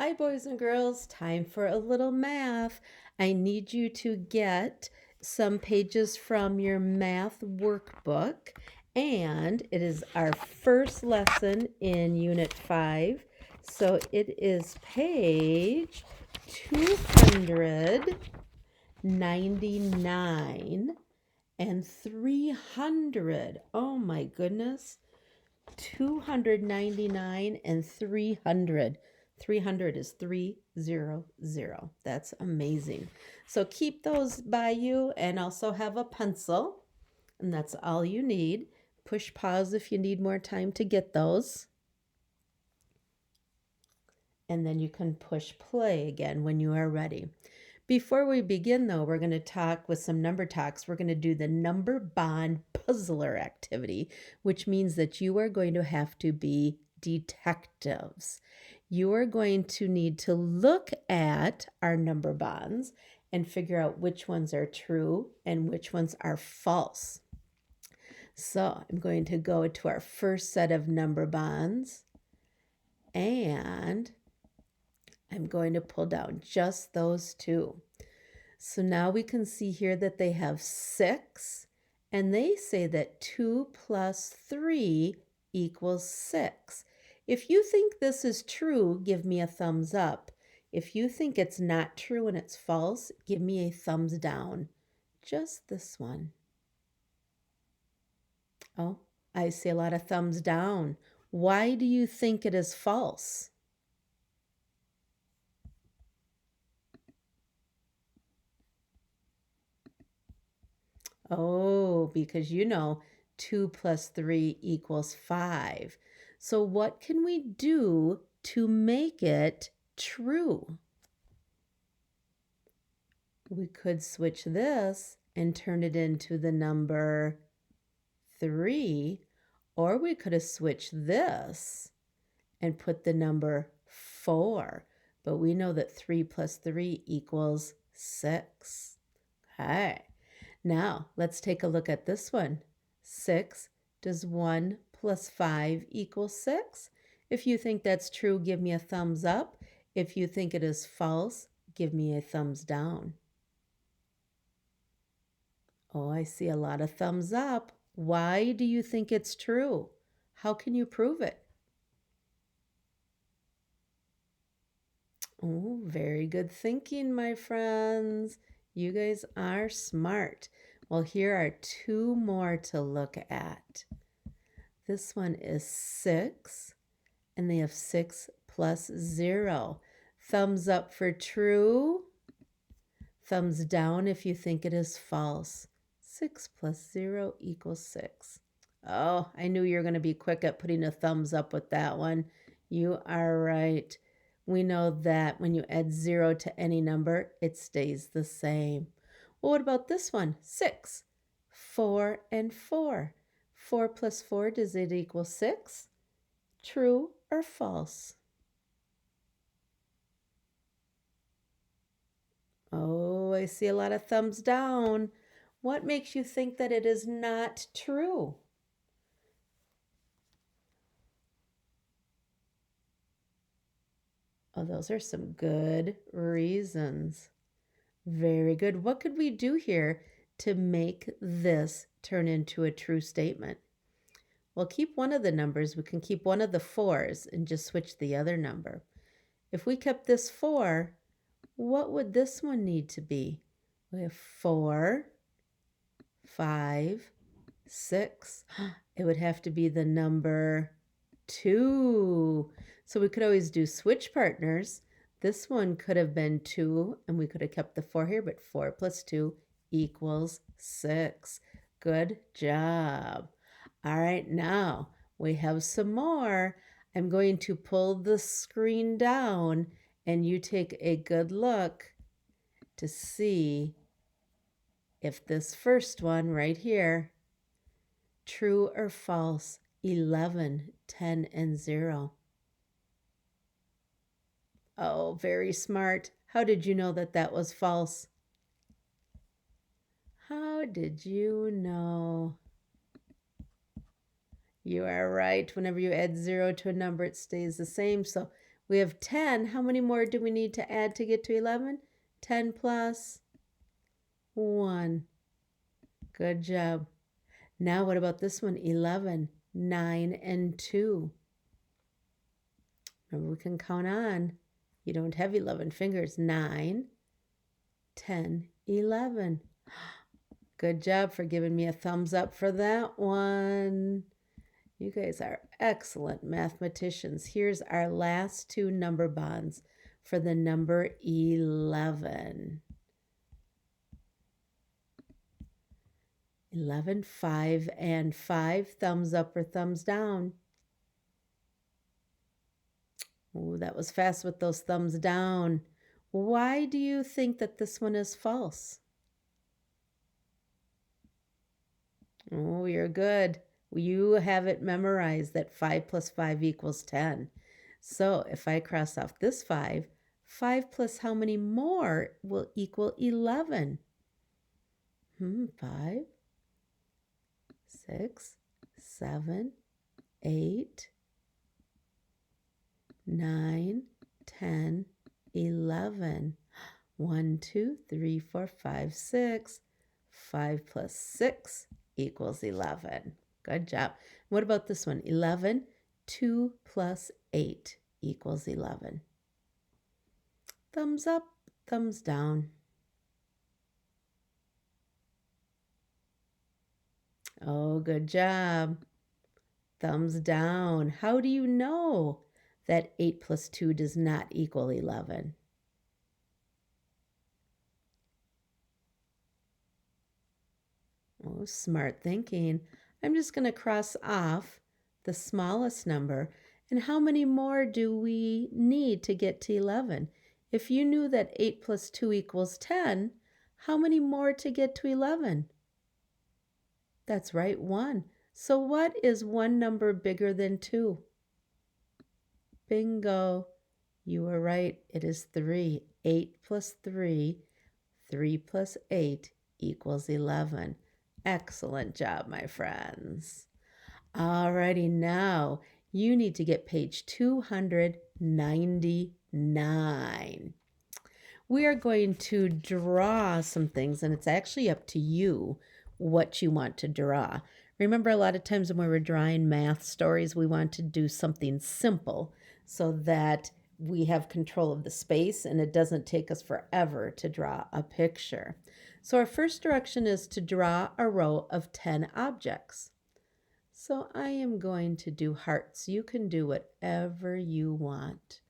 Hi, boys and girls. Time for a little math. I need you to get some pages from your math workbook, and it is our first lesson in Unit 5. So it is page 299 and 300. Oh my goodness. 299 and 300. 300 is 300. That's amazing. So keep those by you and also have a pencil. And that's all you need. Push pause if you need more time to get those. And then you can push play again when you are ready. Before we begin, though, we're going to talk with some number talks. We're going to do the number bond puzzler activity, which means that you are going to have to be detectives. You are going to need to look at our number bonds and figure out which ones are true and which ones are false. So I'm going to go to our first set of number bonds, and I'm going to pull down just those two. So now we can see here that they have 6, and they say that 2 plus 3 equals 6. If you think this is true, give me a thumbs up. If you think it's not true and it's false, give me a thumbs down. Just this one. Oh, I see a lot of thumbs down. Why do you think it is false? Oh, because 2 plus 3 equals 5. So what can we do to make it true? We could switch this and turn it into the number 3, or we could have switched this and put the number 4. But we know that 3 plus 3 equals 6. Okay. Now, let's take a look at this one. 6, does 1 plus 5 equal 6? If you think that's true, give me a thumbs up. If you think it is false, give me a thumbs down. Oh, I see a lot of thumbs up. Why do you think it's true? How can you prove it? Oh, very good thinking, my friends. You guys are smart. Well, here are 2 more to look at. This one is 6, and they have 6 plus 0. Thumbs up for true. Thumbs down if you think it is false. 6 plus 0 equals 6. Oh, I knew you were going to be quick at putting a thumbs up with that one. You are right. We know that when you add 0 to any number, it stays the same. Well, what about this one? 6, 4, and 4. 4 plus 4, does it equal 6? True or false? Oh, I see a lot of thumbs down. What makes you think that it is not true? Oh, those are some good reasons. Very good. What could we do here to make this turn into a true statement? Well, keep one of the numbers. We can keep one of the 4s and just switch the other number. If we kept this 4, what would this one need to be? We have 4, 5, 6. It would have to be the number 2. So we could always do switch partners. This one could have been 2, and we could have kept the 4 here, but 4 plus 2 equals 6. Good job. All right, now we have some more. I'm going to pull the screen down, and you take a good look to see if this first one right here, true or false, 11, 10, and 0. Oh, very smart. How did you know that that was false? How did you know? You are right. Whenever you add 0 to a number, it stays the same. So We have 10. How many more do we need to add to get to 11? 10 plus 1. Good job. Now what about this one? 11, 9, and 2. Remember, we can count on. You don't have 11 fingers. 9, 10, 11. Good job for giving me a thumbs up for that one. You guys are excellent mathematicians. Here's our last two number bonds for the number 11. 11, 5, and 5. Thumbs up or thumbs down? Oh, that was fast with those thumbs down. Why do you think that this one is false? Oh, you're good. You have it memorized that 5 plus 5 equals 10. So if I cross off this 5, 5 plus how many more will equal 11? 5, 6, 7, 8, 9, 10, 11. 1, 2, 3, 4, 5, 6. 5 plus 6 equals 11. Good job. What about this one? 11, 2 plus 8 equals 11. Thumbs up, thumbs down. Oh, good job. Thumbs down. How do you know that 8 plus 2 does not equal 11? Oh, smart thinking. I'm just going to cross off the smallest number. And how many more do we need to get to 11? If you knew that 8 plus 2 equals 10, how many more to get to 11? That's right, 1. So what is one number bigger than 2? Bingo. You were right. It is 3. 8 plus 3, 3 plus 8 equals 11. Excellent job, my friends. Alrighty, now you need to get page 299. We are going to draw some things, and it's actually up to you what you want to draw. Remember, a lot of times when we're drawing math stories, we want to do something simple so that we have control of the space and it doesn't take us forever to draw a picture. So our first direction is to draw a row of 10 objects. So I am going to do hearts. You can do whatever you want.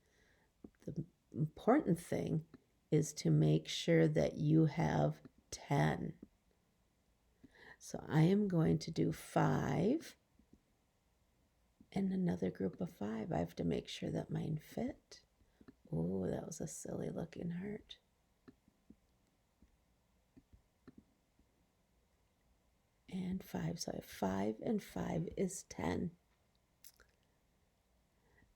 The important thing is to make sure that you have 10. So I am going to do 5 and another group of 5. I have to make sure that mine fit. Oh, that was a silly looking heart. And 5. So I have 5 and 5 is 10.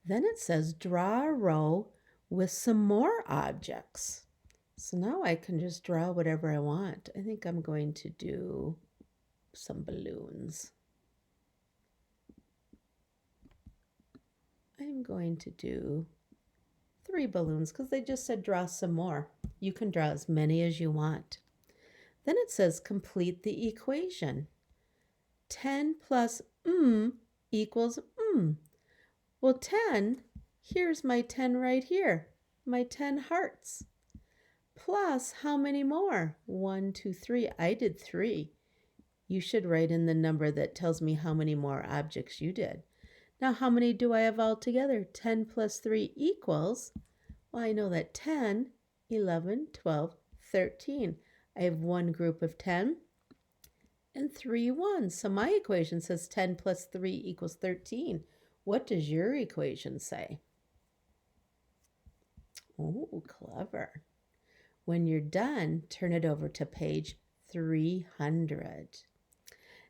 Then it says draw a row with some more objects. So now I can just draw whatever I want. I think I'm going to do some balloons. I'm going to do 3 balloons because they just said draw some more. You can draw as many as you want. Then it says complete the equation. 10 plus equals Well, 10, here's my 10 right here, my 10 hearts. Plus, how many more? 1, 2, 3. I did 3. You should write in the number that tells me how many more objects you did. Now, how many do I have all together? 10 plus 3 equals, well, I know that 10, 11, 12, 13. I have one group of 10 and 3 ones. So my equation says 10 plus 3 equals 13. What does your equation say? Oh, clever. When you're done, turn it over to page 300.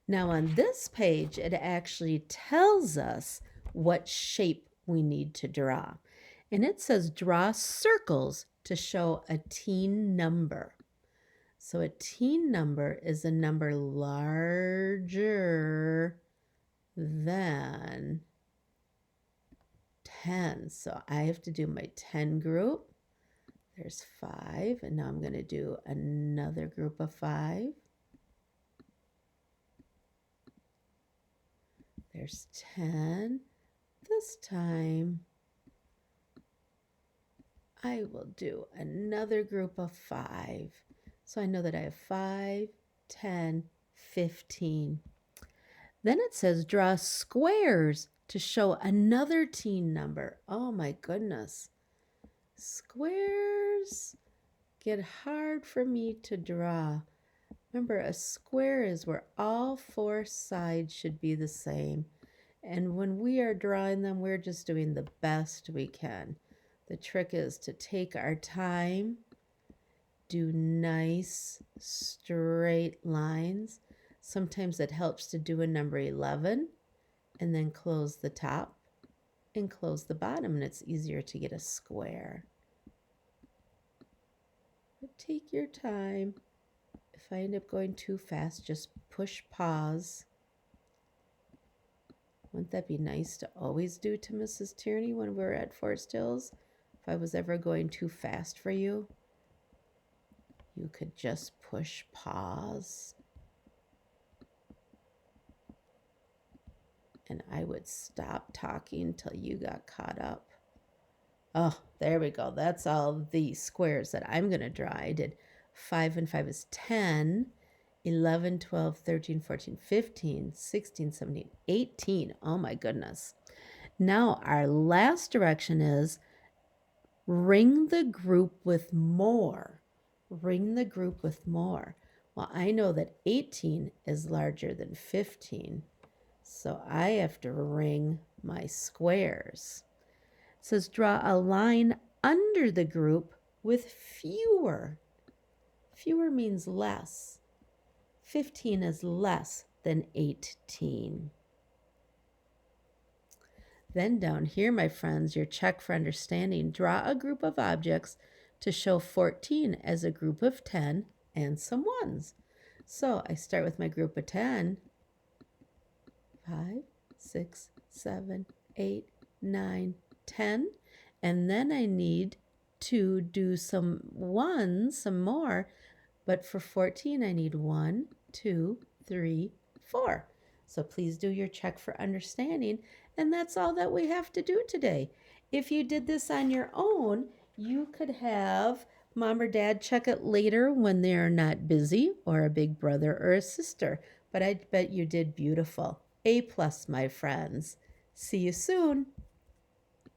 Now on this page, it actually tells us what shape we need to draw. And it says draw circles to show a teen number. So a teen number is a number larger than 10. So I have to do my 10 group. There's 5, and now I'm going to do another group of 5. There's 10. This time I will do another group of 5. So I know that I have 5, 10, 15. Then it says draw squares to show another teen number. Oh my goodness. Squares get hard for me to draw. Remember, a square is where all 4 sides should be the same. And when we are drawing them, we're just doing the best we can. The trick is to take our time, do nice straight lines. Sometimes it helps to do a number 11 and then close the top and close the bottom, and it's easier to get a square. But take your time. If I end up going too fast, just push pause. Wouldn't that be nice to always do to Mrs. Tierney when we were at Forest Hills? If I was ever going too fast for you, you could just push pause. And I would stop talking till you got caught up. Oh, there we go. That's all the squares that I'm going to draw. I did 5 and 5 is 10, 11, 12, 13, 14, 15, 16, 17, 18. Oh my goodness. Now our last direction is ring the group with more. Ring the group with more. Well, I know that 18 is larger than 15. So I have to ring my squares. It says draw a line under the group with fewer. Fewer means less. 15 is less than 18. Then down here, my friends, your check for understanding. Draw a group of objects to show 14 as a group of 10 and some ones. So I start with my group of 10. 5, 6, 7, 8, 9, 10. And then I need to do some ones, some more. But for 14, I need 1, 2, 3, 4. So please do your check for understanding. And that's all that we have to do today. If you did this on your own, you could have mom or dad check it later when they're not busy, or a big brother or a sister. But I bet you did beautiful. A+, my friends. See you soon.